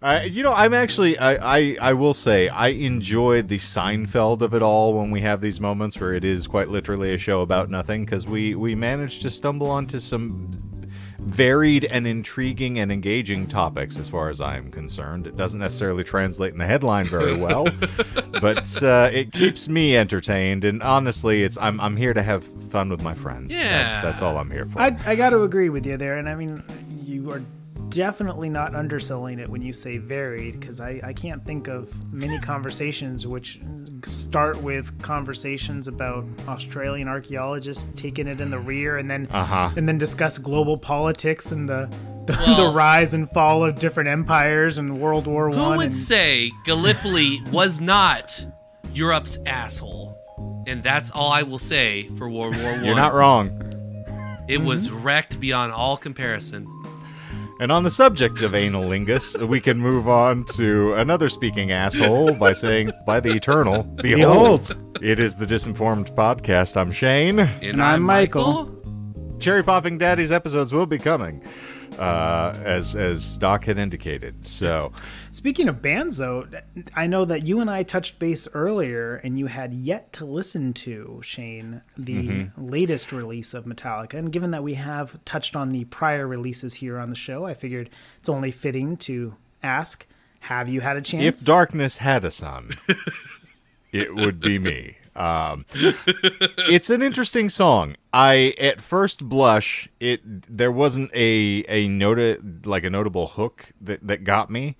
I'm actually, I will say, I enjoy the Seinfeld of it all when we have these moments where it is quite literally a show about nothing, because we managed to stumble onto some varied and intriguing and engaging topics as far as I'm concerned. It doesn't necessarily translate in the headline very well, but it keeps me entertained, and honestly, I'm here to have fun with my friends. Yeah. That's all I'm here for. I got to agree with you there, and I mean, you are definitely not underselling it when you say varied, because I can't think of many conversations which start with conversations about Australian archaeologists taking it in the rear and then discuss global politics and the rise and fall of different empires and World War I. Who would say Gallipoli was not Europe's asshole? And that's all I will say for World War I. You're not wrong. It was wrecked beyond all comparison. And on the subject of analingus, we can move on to another speaking asshole by saying, by the eternal, behold. It is the Disinformed podcast. I'm Shane. And I'm Michael. Cherry Popping Daddy's episodes will be coming, as Doc had indicated. So, speaking of bands, though, I know that you and I touched base earlier, and you had yet to listen to, Shane, the latest release of Metallica. And given that we have touched on the prior releases here on the show, I figured it's only fitting to ask, have you had a chance? If darkness had a son, it would be me. It's an interesting song. At first blush, there wasn't a notable hook that got me.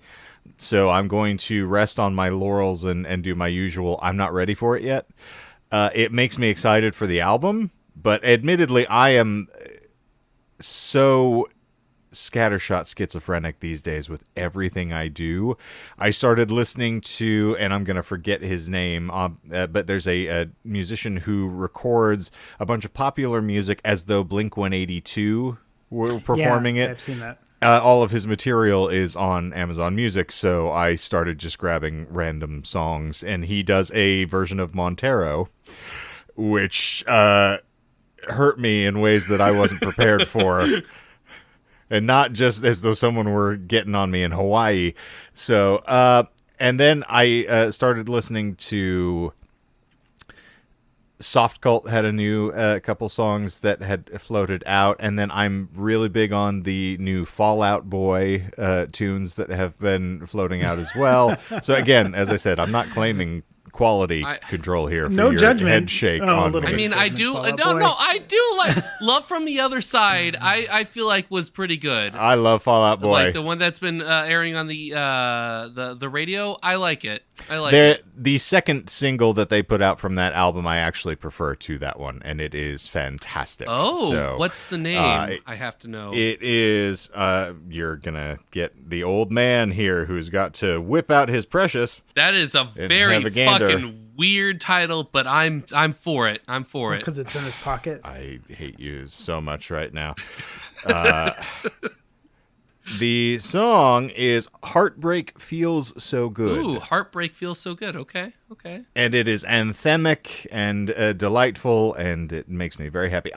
So I'm going to rest on my laurels and do my usual. I'm not ready for it yet. It makes me excited for the album, but admittedly, I am so scattershot schizophrenic these days with everything I do. I started listening to, and I'm going to forget his name, but there's a musician who records a bunch of popular music as though Blink-182 were performing it. I've seen that. All of his material is on Amazon Music, so I started just grabbing random songs, and he does a version of Montero, which hurt me in ways that I wasn't prepared for. And not just as though someone were getting on me in Hawaii. So, and then I started listening to Soft Cult had a new couple songs that had floated out. And then I'm really big on the new Fall Out Boy tunes that have been floating out as well. So again, as I said, I'm not claiming quality control here for no your judgment. head shake on me. I mean, I do I do like Love from the Other Side. I feel like was pretty good. I love Fall Out Boy. Like the one that's been airing on the radio. I like it. It. The second single that they put out from that album, I actually prefer to that one, and it is fantastic. Oh, so, what's the name? I have to know. It is, you're going to get the old man here who's got to whip out his precious. That is a very fucking weird title, but I'm for it. I'm for it. Because it's in his pocket. I hate you so much right now. The song is Heartbreak Feels So Good. Ooh, Heartbreak Feels So Good. Okay. And it is anthemic and delightful, and it makes me very happy.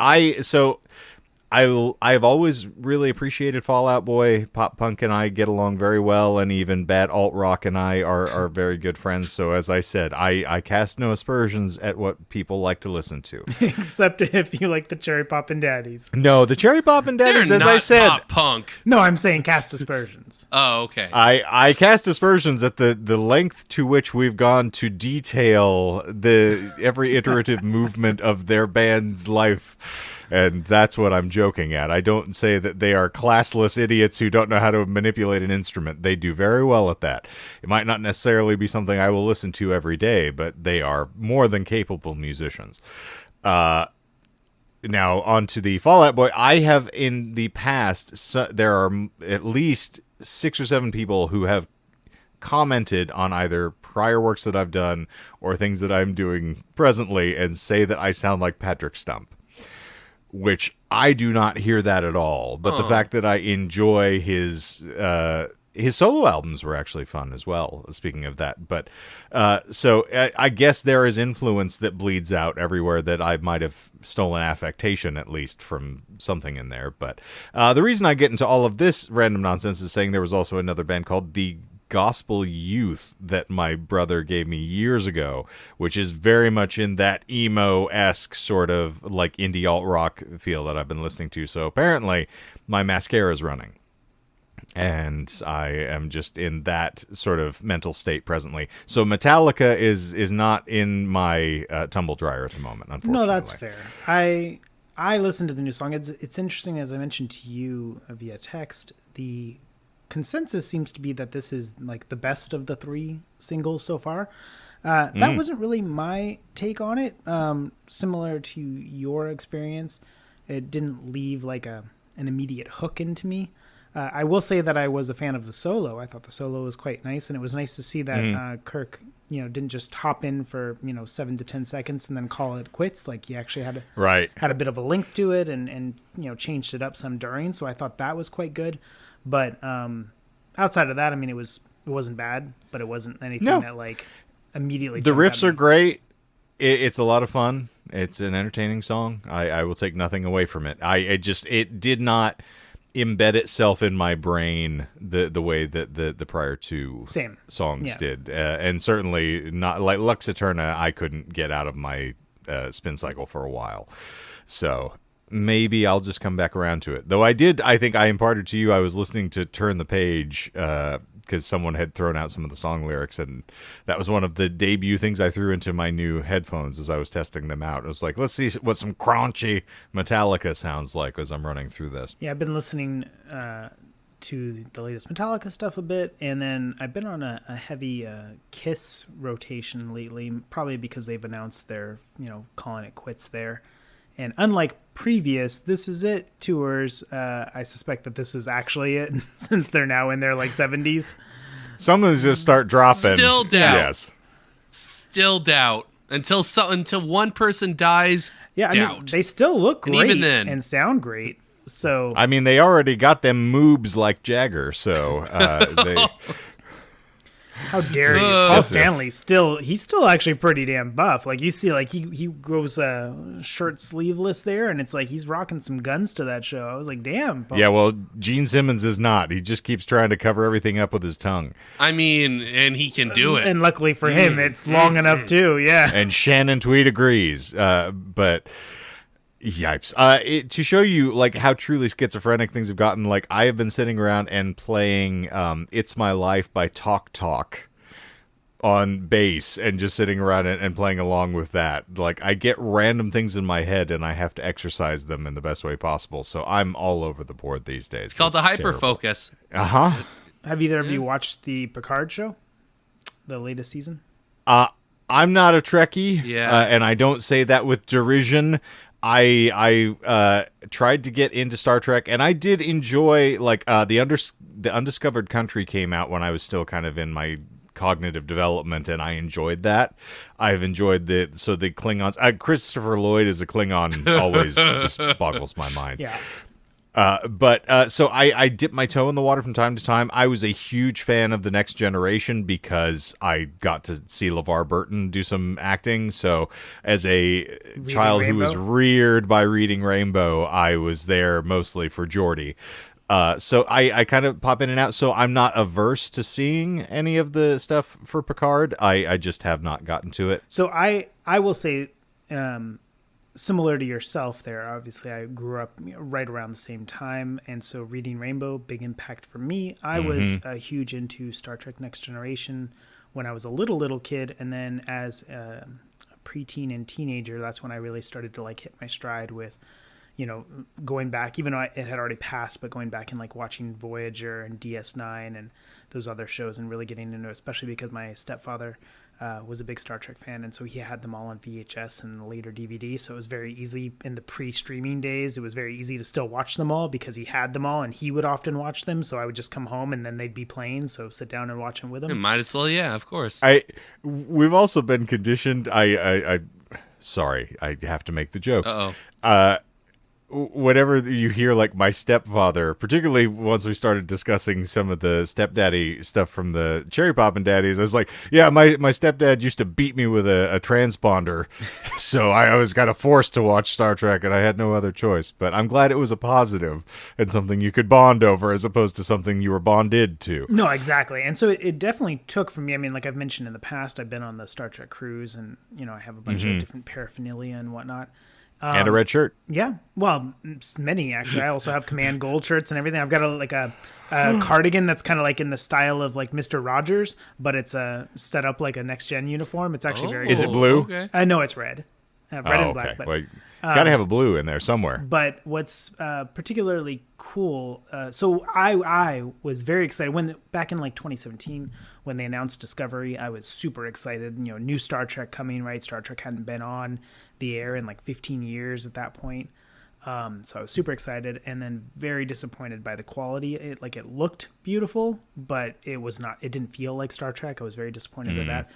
I've always really appreciated Fall Out Boy. Pop punk and I get along very well, and even bad alt rock and I are very good friends. So as I said, I cast no aspersions at what people like to listen to. Except if you like the Cherry Poppin' Daddies. No, the Cherry Poppin' Daddies, They're as not I said, pop punk. No, I'm saying cast aspersions. Oh, okay. I cast aspersions at the length to which we've gone to detail every iterative movement of their band's life. And that's what I'm joking at. I don't say that they are classless idiots who don't know how to manipulate an instrument. They do very well at that. It might not necessarily be something I will listen to every day, but they are more than capable musicians. Now, on to the Fall Out Boy. I have in the past, there are at least 6 or 7 people who have commented on either prior works that I've done or things that I'm doing presently and say that I sound like Patrick Stump. Which I do not hear that at all. But the fact that I enjoy his solo albums were actually fun as well, speaking of that. But so I guess there is influence that bleeds out everywhere that I might have stolen affectation, at least, from something in there. But the reason I get into all of this random nonsense is saying there was also another band called the Gospel Youth that my brother gave me years ago, which is very much in that emo-esque sort of like indie alt-rock feel that I've been listening to. So apparently my mascara is running. And I am just in that sort of mental state presently. So Metallica is not in my tumble dryer at the moment, unfortunately. No, that's fair. I listened to the new song. It's interesting, as I mentioned to you via text, the consensus seems to be that this is like the best of the 3 singles so far. That wasn't really my take on it. Similar to your experience, it didn't leave like an immediate hook into me. I will say that I was a fan of the solo. I thought the solo was quite nice, and it was nice to see that Kirk, didn't just hop in for 7 to 10 seconds and then call it quits. Like he actually had a bit of a link to it, and changed it up some during. So I thought that was quite good. But outside of that, I mean, it wasn't bad, but it wasn't anything that like immediately. The riffs are great. It's a lot of fun. It's an entertaining song. I will take nothing away from it. It did not embed itself in my brain the way that the prior 2 songs did, and certainly not like Lux Eterna. I couldn't get out of my spin cycle for a while, so maybe I'll just come back around to it. Though I think I imparted to you, I was listening to Turn the Page because someone had thrown out some of the song lyrics, and that was one of the debut things I threw into my new headphones as I was testing them out. It was like, let's see what some crunchy Metallica sounds like as I'm running through this. Yeah, I've been listening to the latest Metallica stuff a bit, and then I've been on a heavy Kiss rotation lately, probably because they've announced their, calling it quits there. And unlike previous This Is It tours, I suspect that this is actually it, since they're now in their like 70s. Someone's just start dropping. Still doubt. Yes. Still doubt. Until one person dies, yeah, doubt. I mean, they still look great even then, and sound great. So I mean, they already got them moobs like Jagger, so they... How dare you? Paul Stanley's he's still actually pretty damn buff. Like you see, like he goes shirt sleeveless there, and it's like he's rocking some guns to that show. I was like, damn. Paul. Yeah, well, Gene Simmons is not. He just keeps trying to cover everything up with his tongue. I mean, and he can do it. And luckily for him, it's long enough too. Yeah. And Shannon Tweed agrees. But yipes. To show you like how truly schizophrenic things have gotten, like I have been sitting around and playing It's My Life by Talk Talk on bass and just sitting around and playing along with that. Like I get random things in my head and I have to exercise them in the best way possible. So I'm all over the board these days. It's called the hyperfocus. Uh-huh. Have either of you watched the Picard show? The latest season? I'm not a Trekkie, and I don't say that with derision. I tried to get into Star Trek, and I did enjoy like the Undiscovered Country came out when I was still kind of in my cognitive development, and I enjoyed that. I've enjoyed the Klingons. Christopher Lloyd as a Klingon always just boggles my mind. Yeah. So I dip my toe in the water from time to time. I was a huge fan of The Next Generation because I got to see LeVar Burton do some acting. So as a child who was reared by Reading Rainbow, I was there mostly for Geordi. So I kind of pop in and out. So I'm not averse to seeing any of the stuff for Picard. I just have not gotten to it. So I will say, similar to yourself there, obviously I grew up right around the same time, and so Reading Rainbow, big impact for me. I was huge into Star Trek Next Generation when I was a little kid, and then as a preteen and teenager, that's when I really started to like hit my stride with, going back, even though it had already passed, but going back and like watching Voyager and DS9 and those other shows and really getting into it, especially because my stepfather was a big Star Trek fan, and so he had them all on VHS and later DVD, so it was very easy in the pre-streaming days. It was very easy to still watch them all because he had them all and he would often watch them, so I would just come home and then they'd be playing, so sit down and watch them with him. Might as well, yeah, of course. We've also been conditioned. Sorry, I have to make the jokes. Uh-oh. whenever you hear like my stepfather, particularly once we started discussing some of the stepdaddy stuff from the Cherry Poppin' Daddies, I was like, yeah, my stepdad used to beat me with a transponder, so I was kind of forced to watch Star Trek, and I had no other choice. But I'm glad it was a positive and something you could bond over, as opposed to something you were bonded to. No, exactly. And so it definitely took for me. I mean, like I've mentioned in the past, I've been on the Star Trek cruise, and I have a bunch of different paraphernalia and whatnot. And a red shirt. Yeah, well, many actually. I also have command gold shirts and everything. I've got a cardigan that's kind of like in the style of like Mr. Rogers, but it's set up like a next gen uniform. It's actually very. Is it blue? Okay. No, it's red, red and black. But Well, gotta have a blue in there somewhere. But what's particularly cool, so I was very excited when back in like 2017 when they announced Discovery. I was super excited. New Star Trek coming, right? Star Trek hadn't been on the air in like 15 years at that point. So I was super excited, and then very disappointed by the quality. It looked beautiful, but it was not. It didn't feel like Star Trek. I was very disappointed with that.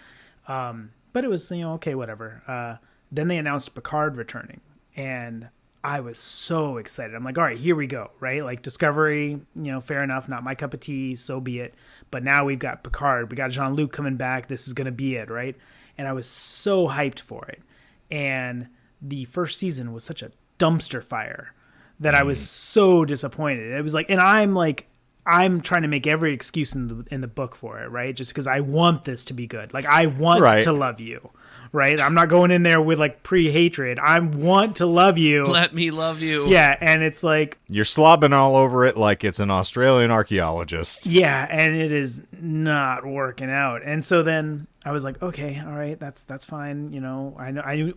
But it was okay, whatever. Then they announced Picard returning, and I was so excited. I'm like, all right, here we go, right? Like Discovery, fair enough, not my cup of tea, so be it. But now we've got Picard, we got Jean-Luc coming back. This is gonna be it, right? And I was so hyped for it. And the first season was such a dumpster fire that I was so disappointed. It was like, and I'm trying to make every excuse in the book for it, right? Just because I want this to be good. Like I want to love you, right? I'm not going in there with like pre-hatred. I want to love you. Let me love you. Yeah, and it's like you're slobbing all over it like it's an Australian archaeologist. Yeah, and it is not working out. And so then I was like, okay, all right, that's fine.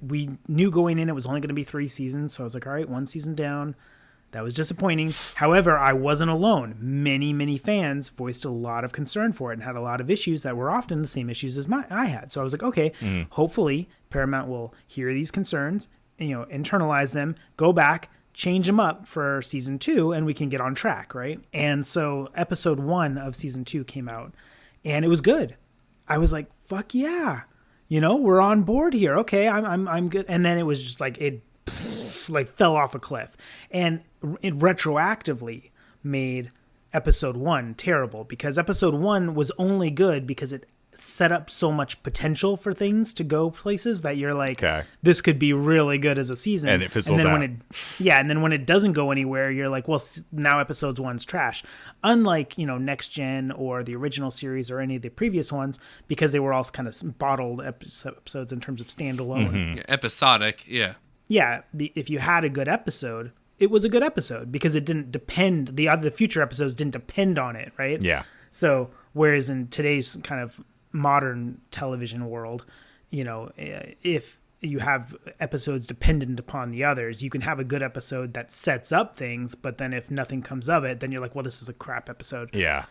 We knew going in it was only going to be 3 seasons, so I was like, all right, 1 season down. That was disappointing. However, I wasn't alone. Many fans voiced a lot of concern for it and had a lot of issues that were often the same issues as I had. So I was like, okay, hopefully Paramount will hear these concerns, internalize them, go back, change them up for season 2, and we can get on track, right? And so episode 1 of season 2 came out, and it was good. I was like, fuck yeah, we're on board here. Okay, I'm good. And then it was just like it fell off a cliff, and it retroactively made episode 1 terrible, because episode 1 was only good because it set up so much potential for things to go places that you're like, this could be really good as a season. And it fizzled out. And then when it doesn't go anywhere, you're like, well, now episode 1's trash. Unlike, Next Gen or the original series or any of the previous ones, because they were all kind of bottled episodes in terms of standalone. Yeah, episodic, yeah. Yeah, if you had a good episode, it was a good episode because it didn't depend, the future episodes didn't depend on it, right? Yeah. So, whereas in today's kind of modern television world, if you have episodes dependent upon the others, you can have a good episode that sets up things, but then if nothing comes of it, then you're like, well, this is a crap episode. Yeah.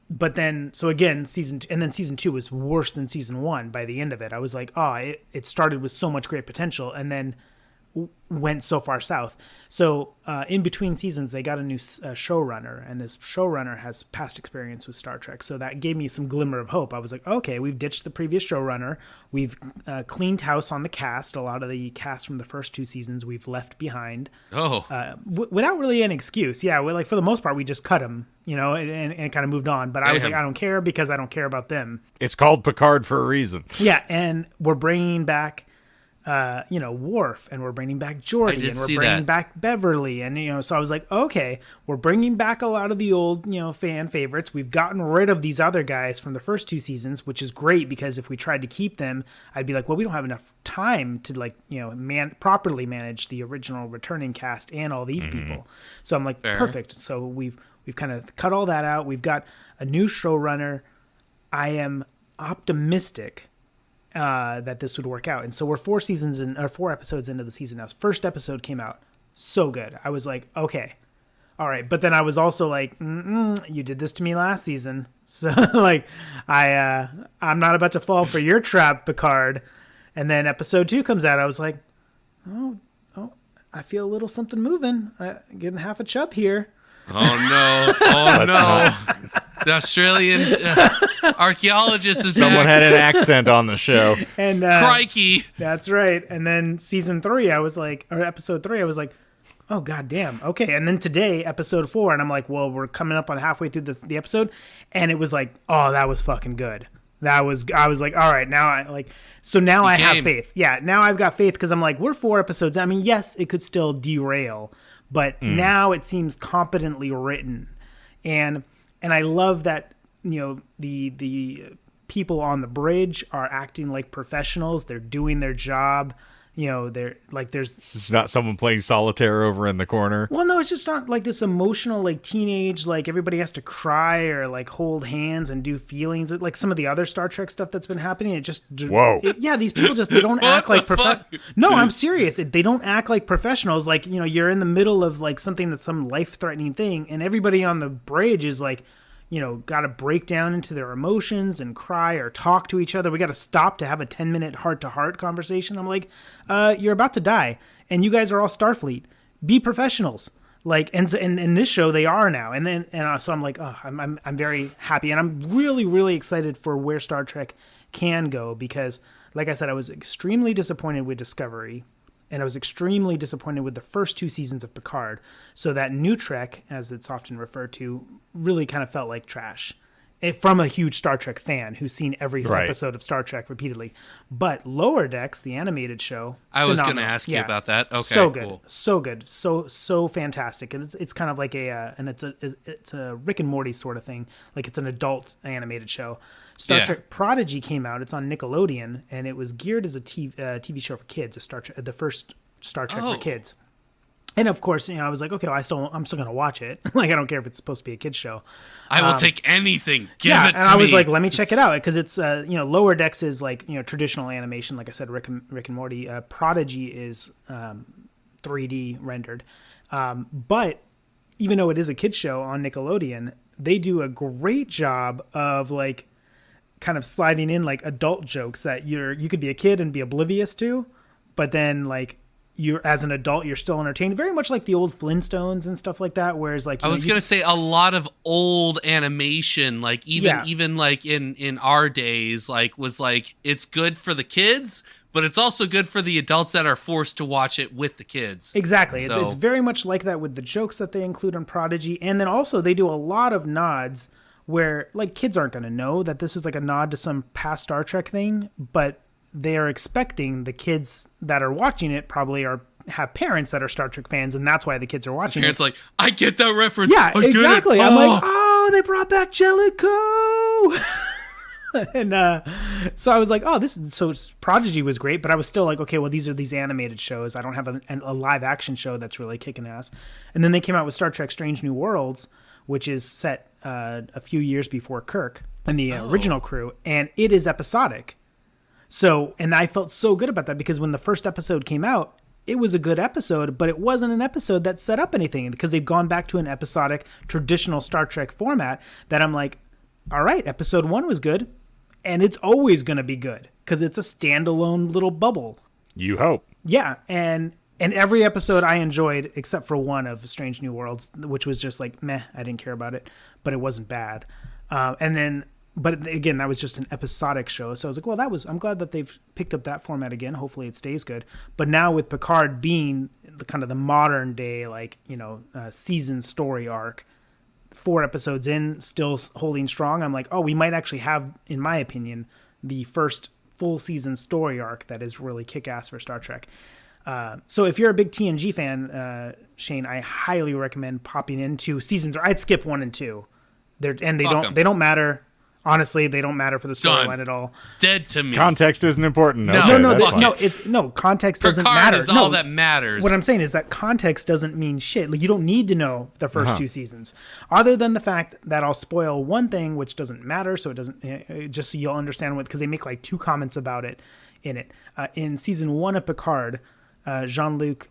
But then, so again, season 2 was worse than season 1 by the end of it. I was like, it started with so much great potential and then went so far south. So in between seasons, they got a new showrunner, and this showrunner has past experience with Star Trek. So that gave me some glimmer of hope. I was like, okay, we've ditched the previous showrunner. We've cleaned house on the cast. A lot of the cast from the first 2 seasons we've left behind. Without really an excuse. Yeah, for the most part, we just cut them, and kind of moved on. But I was like, I don't care because I don't care about them. It's called Picard for a reason. Yeah, and we're bringing back Worf, and we're bringing back Geordi, and we're bringing back Beverly, and so I was like, okay, we're bringing back a lot of the old fan favorites. We've gotten rid of these other guys from the first 2 seasons, which is great, because if we tried to keep them, I'd be like, well, we don't have enough time to properly manage the original returning cast and all these people. So I'm like, perfect. So we've kind of cut all that out. We've got a new showrunner. I am optimistic that this would work out. And so we're 4 episodes into the season now. First episode came out so good. I was like, okay, all right. But then I was also like, you did this to me last season. So I'm not about to fall for your trap, Picard. And then episode 2 comes out. I was like, oh, I feel a little something moving. Getting half a chub here. Oh no. The Australian archaeologist is Someone back. had an accent on the show. And Crikey. That's right. And then episode 3, I was like, oh god damn, okay. And then today, episode 4, and I'm like, well, we're coming up on halfway through the episode, and it was like, oh, that was fucking good. I was like, all right, now I like, so now I have faith. Yeah, now I've got faith because I'm like, we're 4 episodes. I mean, yes, it could still derail, but now it seems competently written, and I love that, you know, the people on the bridge are acting like professionals. They're doing their job. You know, they're like, it's not someone playing solitaire over in the corner. Well, no, it's just not like this emotional, like teenage, like everybody has to cry or like hold hands and do feelings. Like some of the other Star Trek stuff that's been happening. It just, whoa. Yeah, these people just, they don't act like No, I'm serious. They don't act like professionals. Like, you know, you're in the middle of like something that's some life-threatening thing, and everybody on the bridge is like, you know, got to break down into their emotions and cry or talk to each other. We got to stop to have a 10-minute heart-to-heart conversation. I'm like, you're about to die, and you guys are all Starfleet. Be professionals. Like, and in this show they are now. So I'm like, oh, I'm very happy, and I'm really, really excited for where Star Trek can go, because, like I said, I was extremely disappointed with Discovery. And I was extremely disappointed with the first 2 seasons of Picard. So that new Trek, as it's often referred to, really kind of felt like trash. From a huge Star Trek fan who's seen every episode of Star Trek repeatedly. But Lower Decks, the animated show, I was going to ask you about that. Okay, so good, cool. so good, so fantastic. And it's kind of like it's a Rick and Morty sort of thing. Like it's an adult animated show. Star Trek Prodigy came out. It's on Nickelodeon, and it was geared as a TV show for kids. The first Star Trek for kids. And of course, you know, I was like, okay, well, I'm still gonna watch it. Like, I don't care if it's supposed to be a kids show. I will take anything. Give it to me. And I was like, let me check it out, because it's you know, Lower Decks is like, you know, traditional animation. Like I said, Rick and Morty. Prodigy is 3D rendered. But even though it is a kids show on Nickelodeon, they do a great job of like kind of sliding in like adult jokes that you could be a kid and be oblivious to, but then like, you're as an adult, you're still entertained, very much like the old Flintstones and stuff like that. Whereas, like, I was gonna say, a lot of old animation, like even like in our days, like was like, it's good for the kids, but it's also good for the adults that are forced to watch it with the kids. Exactly, so, it's very much like that with the jokes that they include in Prodigy, and then also they do a lot of nods where like kids aren't gonna know that this is like a nod to some past Star Trek thing, but they are expecting the kids that are watching it probably have parents that are Star Trek fans, and that's why the kids are watching parents it. Like, I get that reference. Yeah, I exactly. I'm like, oh, they brought back Jellicoe. And so I was like, oh, so Prodigy was great, but I was still like, okay, well, these are these animated shows. I don't have a live action show that's really kicking ass. And then they came out with Star Trek Strange New Worlds, which is set a few years before Kirk and the original crew, and it is episodic. So, and I felt so good about that, because when the first episode came out, it was a good episode, but it wasn't an episode that set up anything, because they've gone back to an episodic, traditional Star Trek format that I'm like, all right, episode 1 was good, and it's always going to be good, because it's a standalone little bubble. You hope. Yeah, and every episode I enjoyed, except for one of Strange New Worlds, which was just like, meh, I didn't care about it, but it wasn't bad. But again, that was just an episodic show. So I was like, well, I'm glad that they've picked up that format again. Hopefully it stays good. But now with Picard being the modern day, like, you know, season story arc, 4 episodes in, still holding strong. I'm like, oh, we might actually have, in my opinion, the first full season story arc that is really kick-ass for Star Trek. So if you're a big TNG fan, Shane, I highly recommend popping into season 3. I'd skip 1 and 2. They don't matter. Honestly, they don't matter for the storyline at all. Dead to me. Context isn't important. Context doesn't Picard matter. is all that matters. What I'm saying is that context doesn't mean shit. Like, you don't need to know the first 2 seasons, other than the fact that I'll spoil one thing, which doesn't matter. So it doesn't, just so you'll understand because they make like 2 comments about it in it. In season 1 of Picard, Jean-Luc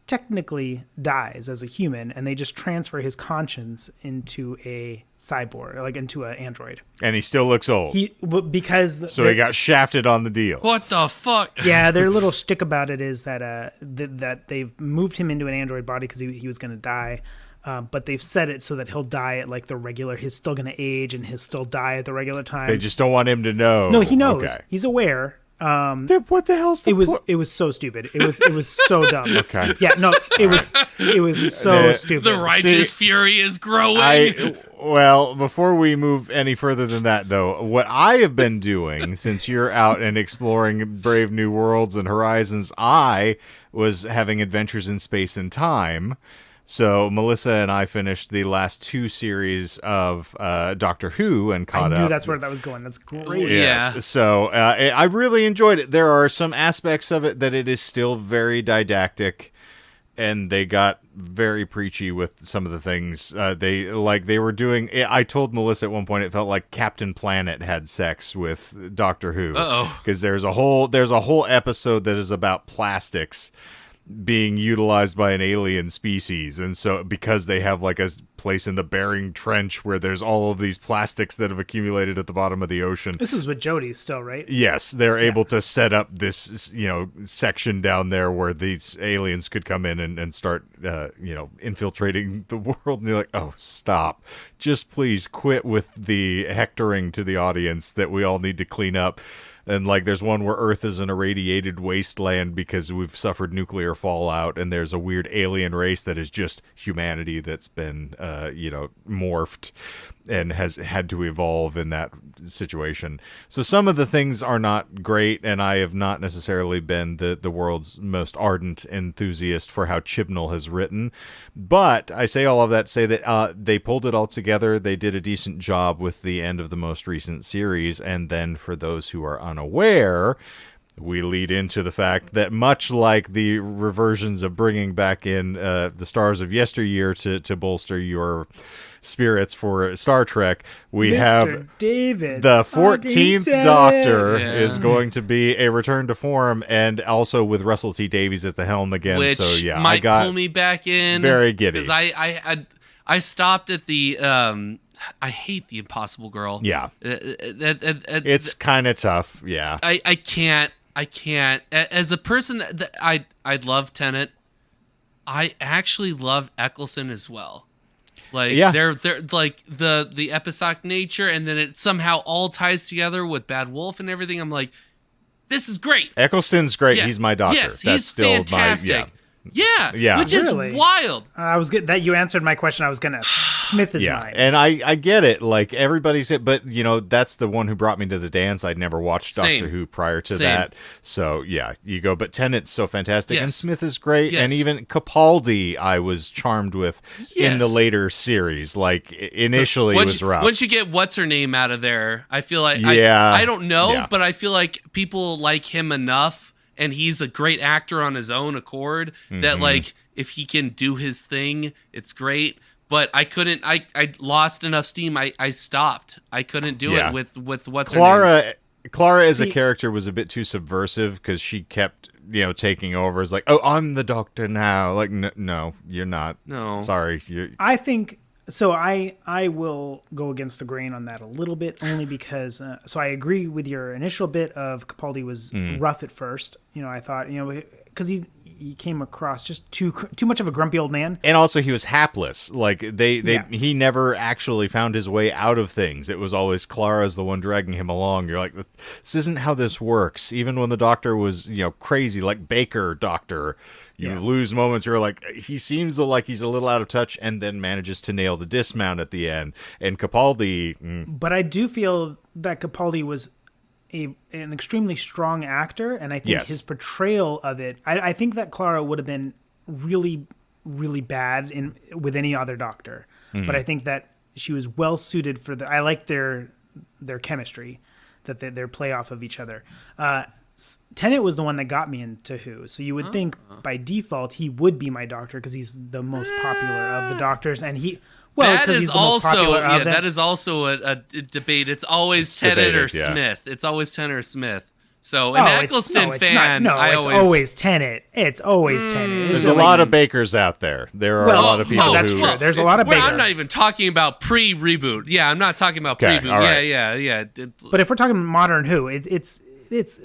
technically dies as a human, and they just transfer his conscience into a cyborg, like into an android. And he still looks old. He got shafted on the deal. What the fuck? Yeah, their little shtick about it is that that they've moved him into an android body because he was going to die. But they've set it so that he'll die at like the regular. He's still going to age and he'll still die at the regular time. They just don't want him to know. No, he knows. Okay. He's aware. What the hell's the It was so stupid. It was so dumb. Okay. Yeah, no, it was so stupid. The righteous fury is growing. Well, before we move any further than that, though, what I have been doing since you're out and exploring brave new worlds and horizons, I was having adventures in space and time. So Melissa and I finished the last 2 series of Doctor Who and caught up. I knew that's where that was going. That's great. Yes. Yeah. So I really enjoyed it. There are some aspects of it that it is still very didactic, and they got very preachy with some of the things they were doing. I told Melissa at one point it felt like Captain Planet had sex with Doctor Who. Because there's a whole episode that is about plastics being utilized by an alien species, and so because they have like a place in the Bering Trench where there's all of these plastics that have accumulated at the bottom of the ocean. This is with Jodie still, right? Yes, they're able to set up this section down there where these aliens could come in and start infiltrating the world, and you're like, oh, stop, just please quit with the hectoring to the audience that we all need to clean up. And like there's one where Earth is an irradiated wasteland because we've suffered nuclear fallout, and there's a weird alien race that is just humanity that's been morphed and has had to evolve in that situation. So some of the things are not great, and I have not necessarily been the world's most ardent enthusiast for how Chibnall has written. But I say all of that to say that they pulled it all together. They did a decent job with the end of the most recent series, and then for those who are unaware, we lead into the fact that much like the reversions of bringing back in the stars of yesteryear to bolster your spirits for Star Trek, we Mr. have David, the 14th Tennant. Doctor is going to be a return to form, and also with Russell T Davies at the helm again. Which so yeah, might I got pull me back in. very giddy because I stopped at the I hate the Impossible Girl. Yeah, it's kind of tough. Yeah, I can't. As a person that I love Tennant, I actually love Eccleston as well. Like they're like the episodic nature, and then it somehow all ties together with Bad Wolf and everything. I'm like, this is great. Eccleston's great. Yeah. He's my doctor. Yes, That's he's still fantastic. Yeah, which Really? is wild. I was good that you answered my question. I was gonna. Smith is mine. And I get it. Like everybody's it, but that's the one who brought me to the dance. I'd never watched Doctor Who prior to that, so yeah, you go. But Tennant's so fantastic, and Smith is great, and even Capaldi I was charmed with in the later series. Like initially it was rough. Once you get what's her name out of there, I feel like I don't know, but I feel like people like him enough. And he's a great actor on his own accord that, like, if he can do his thing, it's great. But I couldn't. I lost enough steam. I stopped. I couldn't do it with what's her name. Clara as a character was a bit too subversive because she kept taking over. It's like, oh, I'm the Doctor now. Like, no, you're not. No, sorry. I think. So I will go against the grain on that a little bit, only because so I agree with your initial bit of Capaldi was rough at first. I thought because he came across just too much of a grumpy old man, and also he was hapless. Like he never actually found his way out of things. It was always Clara's the one dragging him along. You're like, this isn't how this works. Even when the Doctor was crazy, like Baker Doctor. You lose moments. You're like, he seems like he's a little out of touch, and then manages to nail the dismount at the end. And Capaldi, but I do feel that Capaldi was an extremely strong actor, and I think his portrayal of it. I think that Clara would have been really, really bad with any other Doctor, but I think that she was well suited for I like their chemistry, that their play off of each other. Tennant was the one that got me into Who, so you would think by default he would be my Doctor because he's the most popular of the Doctors, and that is also that is also a debate. It's always Tennant or Smith. It's always Tennant or Smith. So an Eccleston fan, it's always Tennant. It's always Tennant. There's a lot of Bakers out there. There are a lot of people. That's true. There's a lot of Bakers. I'm not even talking about pre-reboot. Yeah, I'm not talking about pre-boot. Right. Yeah. But if we're talking modern Who, it's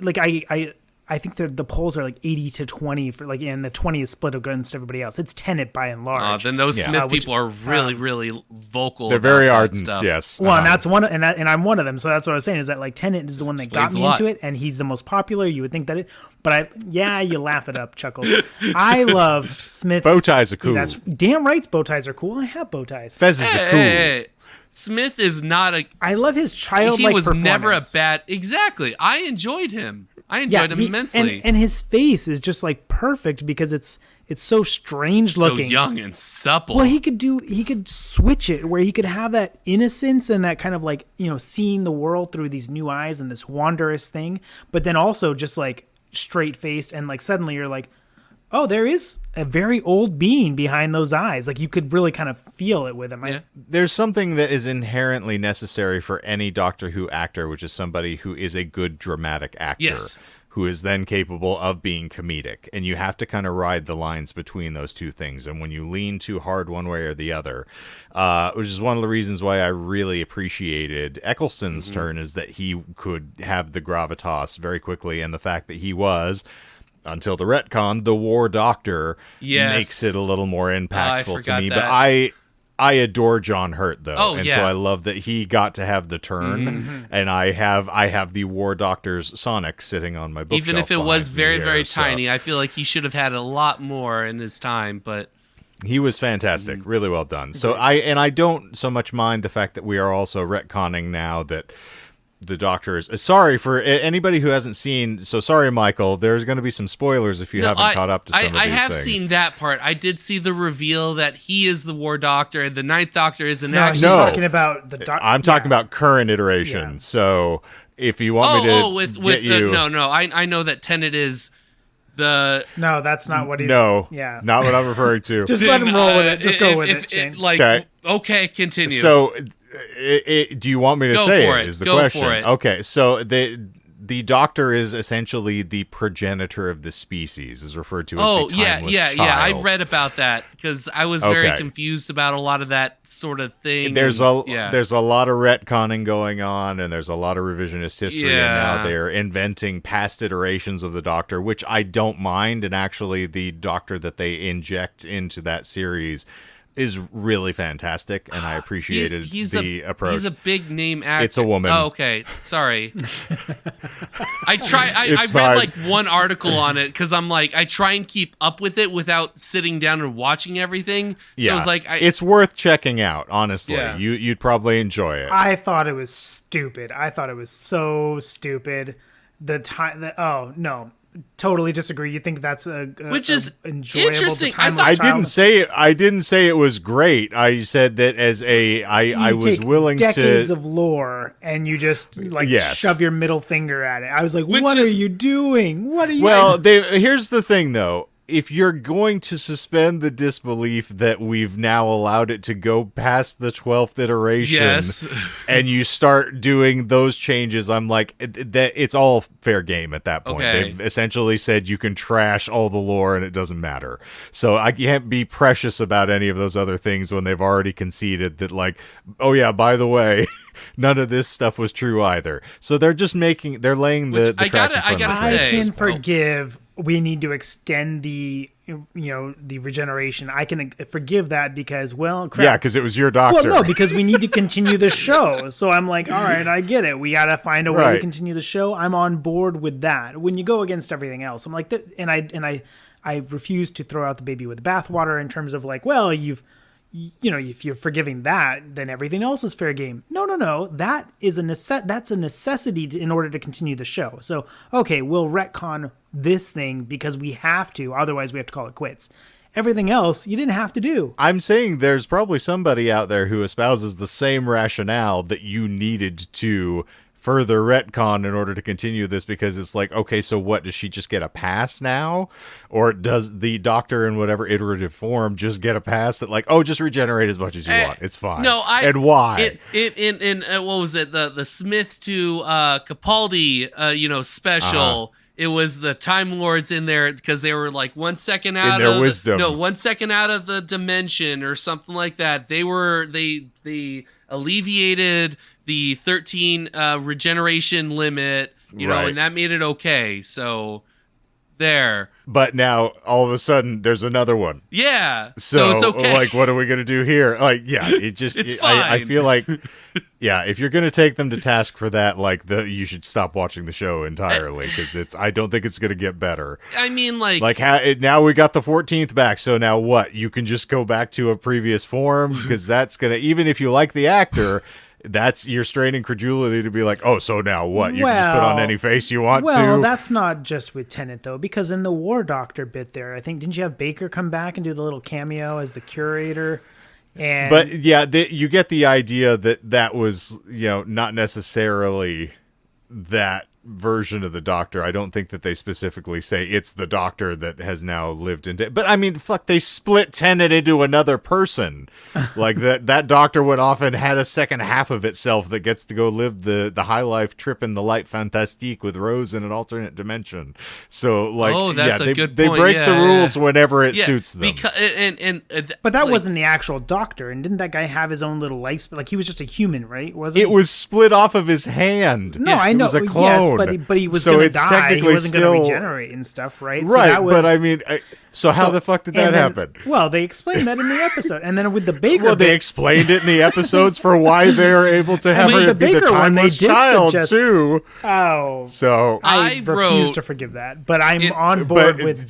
like I I think the polls are like 80-20 for like, and the 20 is split against everybody else. It's Tenet by and large. Then those Smith people are really, really vocal. They're about very that ardent, stuff. yes. Well, and that's one, and I'm one of them. So that's what I was saying, is that like Tenet is the one that Explains got me a lot. into it, and he's the most popular. You would think that you laugh it up, Chuckles. I love Smith's Bow ties are cool. That's damn right. Bow ties are cool. I have bow ties. Fezzes are cool. Hey. Smith is not a. I love his childlike He was performance. never a bad. Exactly. I enjoyed him. I enjoyed him immensely. And his face is just like perfect because it's so strange so looking. young and supple. Well, he could switch it where he could have that innocence and that kind of like, seeing the world through these new eyes and this wondrous thing, but then also just like straight faced, and like suddenly you're like, oh, there is a very old being behind those eyes. Like you could really kind of feel it with him. Yeah. There's something that is inherently necessary for any Doctor Who actor, which is somebody who is a good dramatic actor. Yes. Who is then capable of being comedic. And you have to kind of ride the lines between those two things. And when you lean too hard one way or the other, which is one of the reasons why I really appreciated Eccleston's turn, is that he could have the gravitas very quickly. And the fact that he was, until the retcon, the War Doctor, makes it a little more impactful to me. That. But I adore John Hurt, though, so I love that he got to have the turn, and I have the War Doctor's Sonic sitting on my bookshelf. Even if it was very, here, very so. tiny, I feel like he should have had a lot more in his time, but he was fantastic, really well done. So I don't so much mind the fact that we are also retconning now that the Doctor is sorry for anybody who hasn't seen. So sorry, Michael. There's going to be some spoilers if you haven't caught up to some of these I have things. seen that part. I did see the reveal that he is the War Doctor, and the Ninth Doctor isn't No, actually. he's talking about the Doctor. I'm talking about current iteration. Yeah. So if you want me to get you, no. I know that Tenet is the. No, that's not what he's. no, Yeah. not what I'm referring to. Just let him roll with it. Just go with it, Shane. Okay, continue. So, do you want me to Go say for it? it. Is the Go question? for it. Okay, so the Doctor is essentially the progenitor of the species, is referred to as the timeless child. I read about that because I was very confused about a lot of that sort of thing. There's a lot of retconning going on, and there's a lot of revisionist history, and now they're inventing past iterations of the Doctor, which I don't mind. And actually, the Doctor that they inject into that series is really fantastic, and I appreciated the approach. He's a big name actor. It's a woman. Oh, okay. Sorry. I read like one article on it because I'm like, I try and keep up with it without sitting down and watching everything. So it's like it's worth checking out, honestly. Yeah. You'd probably enjoy it. I thought it was stupid. I thought it was so stupid. Oh no. Totally disagree. You think that's which is enjoyable? interesting. I didn't say it was great. I said that as I was willing decades to of lore, and you just shove your middle finger at it. I was like, "What are you doing? What are you?" Well, here's the thing, though. If you're going to suspend the disbelief that we've now allowed it to go past the 12th iteration, and you start doing those changes, I'm like, that it's all fair game at that point. Okay. They've essentially said you can trash all the lore and it doesn't matter. So I can't be precious about any of those other things when they've already conceded that, like, oh yeah, by the way, none of this stuff was true either. So they're just laying the tracks in front of us. I can forgive. We need to extend the regeneration. I can forgive that because, well, crap. Yeah, because it was your Doctor. Well, no, because we need to continue the show. So I'm like, all right, I get it. We got to find a way to continue the show. I'm on board with that. When you go against everything else, I'm like, and I refuse to throw out the baby with the bathwater in terms of like, well, if you're forgiving that, then everything else is fair game. No. That is that's a necessity in order to continue the show. So, okay, we'll retcon this thing because we have to. Otherwise, we have to call it quits. Everything else, you didn't have to do. I'm saying there's probably somebody out there who espouses the same rationale that you needed to further retcon in order to continue this, because it's like, okay, so what, does she just get a pass now? Or does the Doctor in whatever iterative form just get a pass that, like, oh, just regenerate as much as you want, it's fine? No, and why? In what was it, the Smith to Capaldi special, it was the Time Lords in there because they were like 1 second out in their of wisdom. 1 second out of the dimension or something like that. They alleviated the 13 regeneration limit, and that made it okay. So there. But now all of a sudden there's another one. Yeah. So it's okay. Like, what are we gonna do here? Like, yeah, it just It's fine. I feel like, yeah, if you're gonna take them to task for that, like, you should stop watching the show entirely, because I don't think it's gonna get better. I mean, like now we got the 14th back, so now what? You can just go back to a previous form, because that's gonna, even if you like the actor, that's your straining credulity to be like, oh, so now what? You can just put on any face you want to. Well, that's not just with Tennant, though, because in the War Doctor bit there, I think, didn't you have Baker come back and do the little cameo as the curator? But yeah, you get the idea that was, not necessarily that version of the Doctor. I don't think that they specifically say it's the Doctor that has now lived into. But I mean, fuck, they split Tennant into another person. Like that Doctor would often had a second half of itself that gets to go live the high life trip in the light fantastique with Rose in an alternate dimension. So like, that's a good point. They break the rules whenever it suits them. But that wasn't the actual Doctor, and didn't that guy have his own little life? Like, he was just a human, right? Wasn't it? Was split off of his hand. No, I know. It was a clone. Yes, but he was going to die. He wasn't going to regenerate and stuff, right? Right, so but I mean, how the fuck did that happen? Well, they explained that in the episode. And then with the Baker they explained it in the episodes for why they're able to have her be the timeless child, too. Oh. So I refuse to forgive that, but I'm on board with...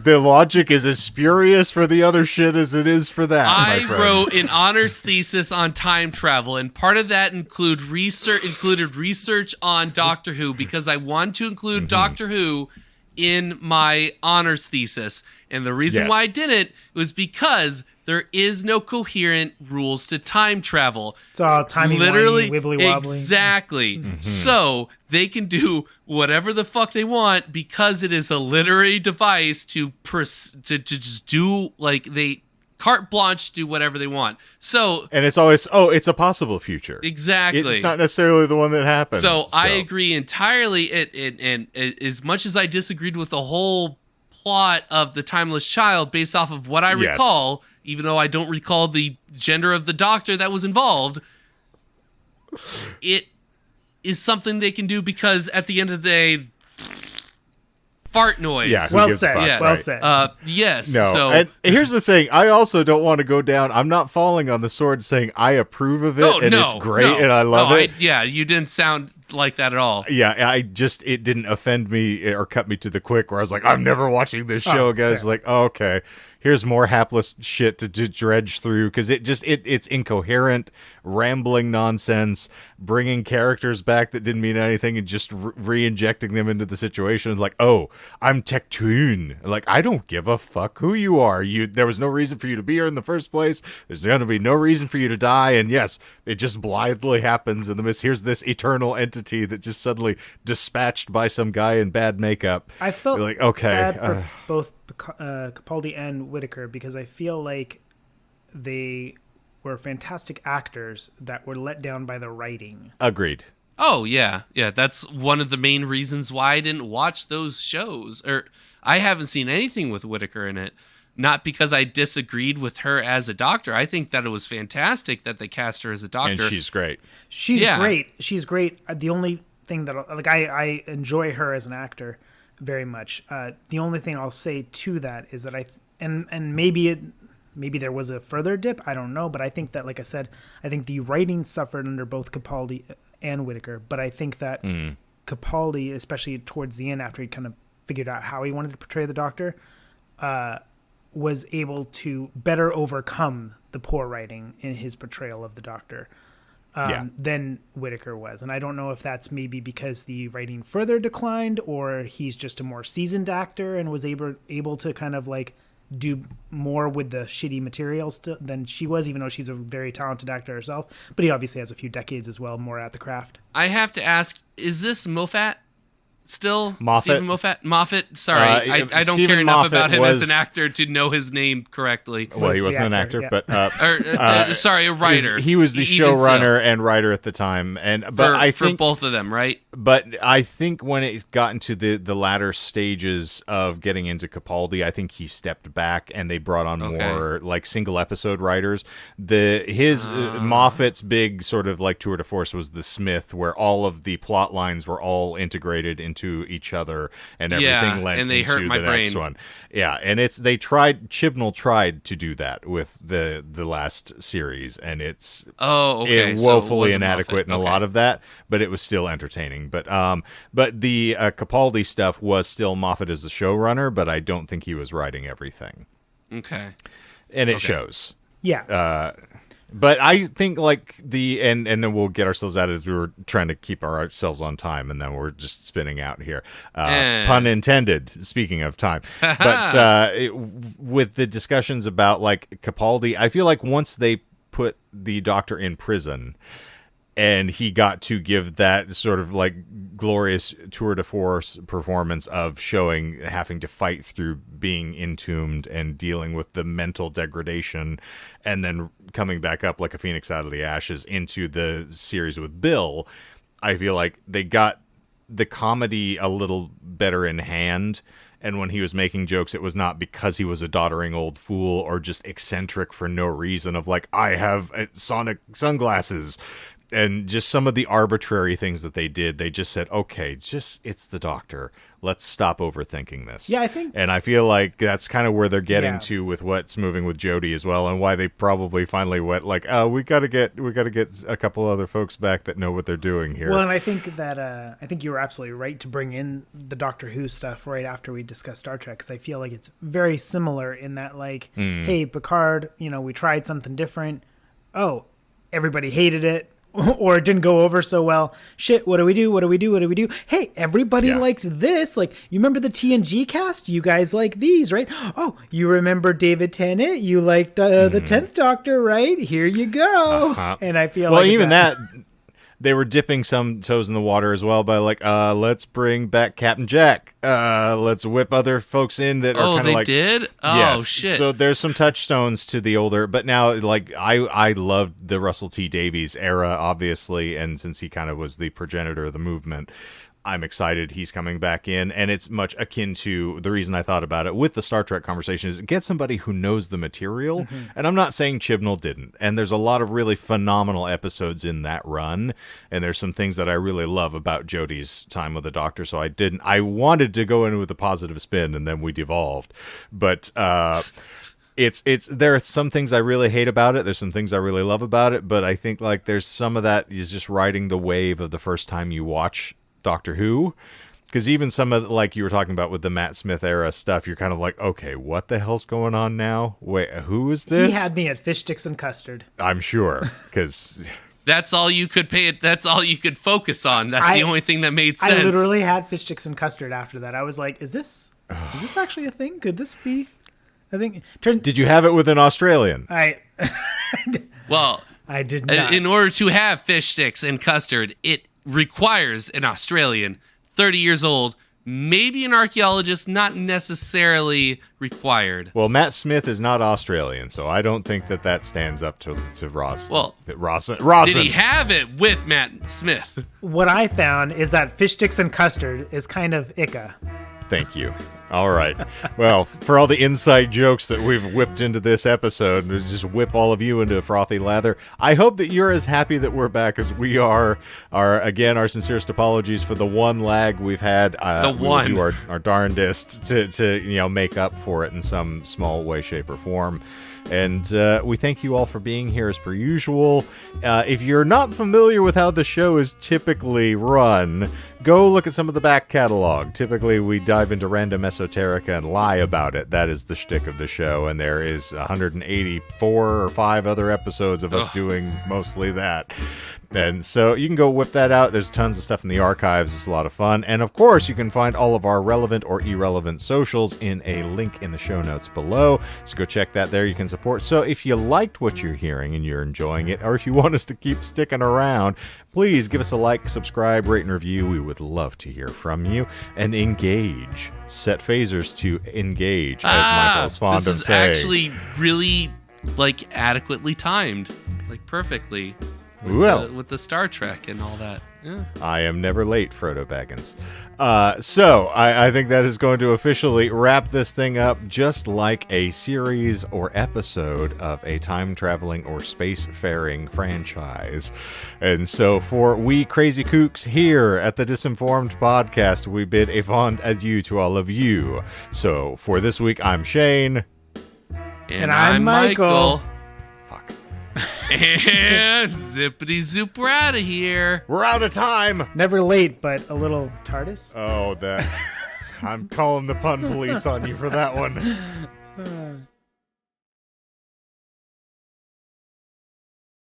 The logic is as spurious for the other shit as it is for that, I wrote an honors thesis on time travel, and part of that included research on Doctor Who, because I wanted to include Doctor Who in my honors thesis. And the reason why I didn't was because there is no coherent rules to time travel. It's all timey-wimey, wibbly-wobbly. Exactly. So they can do whatever the fuck they want, because it is a literary device to just do, like, they carte blanche, do whatever they want. So, and it's always, it's a possible future. Exactly. It's not necessarily the one that happened. So I agree entirely. And as much as I disagreed with the whole plot of The Timeless Child based off of what I recall, even though I don't recall the gender of the Doctor that was involved, it is something they can do, because at the end of the day, fart noise. Yeah, well said. Yeah. Well said. Yes. No. So, and here's the thing. I also don't want to go down. I'm not falling on the sword saying I approve of it it's great and I love it. You didn't sound like that at all. Yeah, it didn't offend me or cut me to the quick where I was like, I'm never watching this show again. It's like, okay, here's more hapless shit to dredge through, because it's incoherent, rambling nonsense, bringing characters back that didn't mean anything and just re-injecting them into the situation. Like, oh, I'm Tectoon. Like, I don't give a fuck who you are. There was no reason for you to be here in the first place. There's going to be no reason for you to die. And yes, it just blithely happens in the midst. Here's this eternal entity that just suddenly dispatched by some guy in bad makeup. I felt like, okay, bad for both Capaldi and Whittaker, because I feel like they were fantastic actors that were let down by the writing. Agreed. Oh, yeah. Yeah, that's one of the main reasons why I didn't watch those shows. Or I haven't seen anything with Whittaker in it. Not because I disagreed with her as a Doctor. I think that it was fantastic that they cast her as a Doctor. And she's great. She's great. She's great. The only thing that, like, I enjoy her as an actor very much. The only thing I'll say to that is that and maybe there was a further dip, I don't know, but I think that, like I said, I think the writing suffered under both Capaldi and Whittaker, but I think that Capaldi, especially towards the end after he kind of figured out how he wanted to portray the Doctor, was able to better overcome the poor writing in his portrayal of the Doctor than Whittaker was. And I don't know if that's maybe because the writing further declined, or he's just a more seasoned actor and was able to kind of like do more with the shitty materials than she was, even though she's a very talented actor herself. But he obviously has a few decades as well, more at the craft. I have to ask, is this Moffat still? Moffat. Stephen Moffat? Sorry, I don't Stephen care enough Moffat about him was, as an actor to know his name correctly. Well, he wasn't an actor, yeah. but... sorry, a writer. He was the showrunner and writer at the time. But I think for both of them, right? But I think when it got into the latter stages of getting into Capaldi, I think he stepped back and they brought on more like single episode writers. Moffat's big sort of like tour de force was the Smith, where all of the plot lines were all integrated into each other and everything led and they into hurt my the brain. next one. Yeah, and Chibnall tried to do that with the last series, and it's woefully inadequate in a lot of that, but it was still entertaining. But the Capaldi stuff was still Moffat as the showrunner, but I don't think he was writing everything. Okay. And it shows. Yeah. But I think like and then we'll get ourselves out as we were trying to keep ourselves on time, and then we're just spinning out here. Pun intended, speaking of time. But with the discussions about like Capaldi, I feel like once they put the Doctor in prison and he got to give that sort of like glorious tour de force performance of having to fight through being entombed and dealing with the mental degradation and then coming back up like a phoenix out of the ashes into the series with Bill, I feel like they got the comedy a little better in hand. And when he was making jokes, it was not because he was a doddering old fool or just eccentric for no reason of like, I have sonic sunglasses. And just some of the arbitrary things that they did, they just said, okay, it's the Doctor. Let's stop overthinking this. Yeah, I think. And I feel like that's kind of where they're getting to with what's moving with Jodie as well, and why they probably finally went like, oh, we got to get a couple other folks back that know what they're doing here. Well, and I think that I think you were absolutely right to bring in the Doctor Who stuff right after we discussed Star Trek, because I feel like it's very similar in that like, hey, Picard, we tried something different. Oh, everybody hated it. Or it didn't go over so well. Shit, what do we do? Hey, everybody liked this. Like, you remember the TNG cast? You guys like these, right? Oh, you remember David Tennant? You liked the 10th Doctor, right? Here you go. And I feel like even that, they were dipping some toes in the water as well by like, let's bring back Captain Jack. Let's whip other folks in that are kind of like... Oh, they did? Oh, yes. shit. So there's some touchstones to the older... But now, like, I loved the Russell T Davies era, obviously, and since he kind of was the progenitor of the movement, I'm excited he's coming back in, and it's much akin to the reason I thought about it with the Star Trek conversation is get somebody who knows the material, and I'm not saying Chibnall didn't, and there's a lot of really phenomenal episodes in that run, and there's some things that I really love about Jodie's time with the Doctor, so I wanted to go in with a positive spin, and then we devolved, but there are some things I really hate about it. There's some things I really love about it, but I think like there's some of that is just riding the wave of the first time you watch Doctor Who, because even some of like you were talking about with the Matt Smith era stuff, you're kind of like, okay, what the hell's going on now? Wait, who is this? He had me at fish sticks and custard. I'm sure, because that's all you could that's all you could focus on. That's the only thing that made sense. I literally had fish sticks and custard after that. I was like, is this actually a thing? Could this be a thing? Did you have it with an Australian? Well, I did not. In order to have fish sticks and custard, it requires an Australian, 30 years old, maybe an archaeologist, not necessarily required. Well, Matt Smith is not Australian, so I don't think that stands up to Ross. Well, Rawson. Did he have it with Matt Smith? What I found is that fish sticks and custard is kind of Ika. Thank you. All right. Well, for all the inside jokes that we've whipped into this episode, just whip all of you into a frothy lather. I hope that you're as happy that we're back as we are. Again, our sincerest apologies for the one lag we've had. We'll do our darndest to make up for it in some small way, shape, or form. And we thank you all for being here as per usual. If you're not familiar with how the show is typically run, go look at some of the back catalog. Typically, we dive into random esoterica and lie about it. That is the shtick of the show, and there is 184 or 5 other episodes of us doing mostly that. And so you can go whip that out. There's tons of stuff in the archives. It's a lot of fun. And of course, you can find all of our relevant or irrelevant socials in a link in the show notes below. So go check that there. You can support. So if you liked what you're hearing and you're enjoying it, or if you want us to keep sticking around, please give us a like, subscribe, rate, and review. We would love to hear from you. And engage. Set phasers to engage, as Michael is fond of saying. This is actually really, adequately timed. Perfectly. With the Star Trek and all that. Yeah. I am never late, Frodo Baggins. So I think that is going to officially wrap this thing up, just like a series or episode of a time-traveling or space-faring franchise. And so for we crazy kooks here at the Disinformed podcast, we bid a fond adieu to all of you. So for this week, I'm Shane. And I'm Michael. Fuck. And zippity zoop, we're out of here. We're out of time. Never late, but a little TARDIS. Oh, that. I'm calling the pun police on you for that one.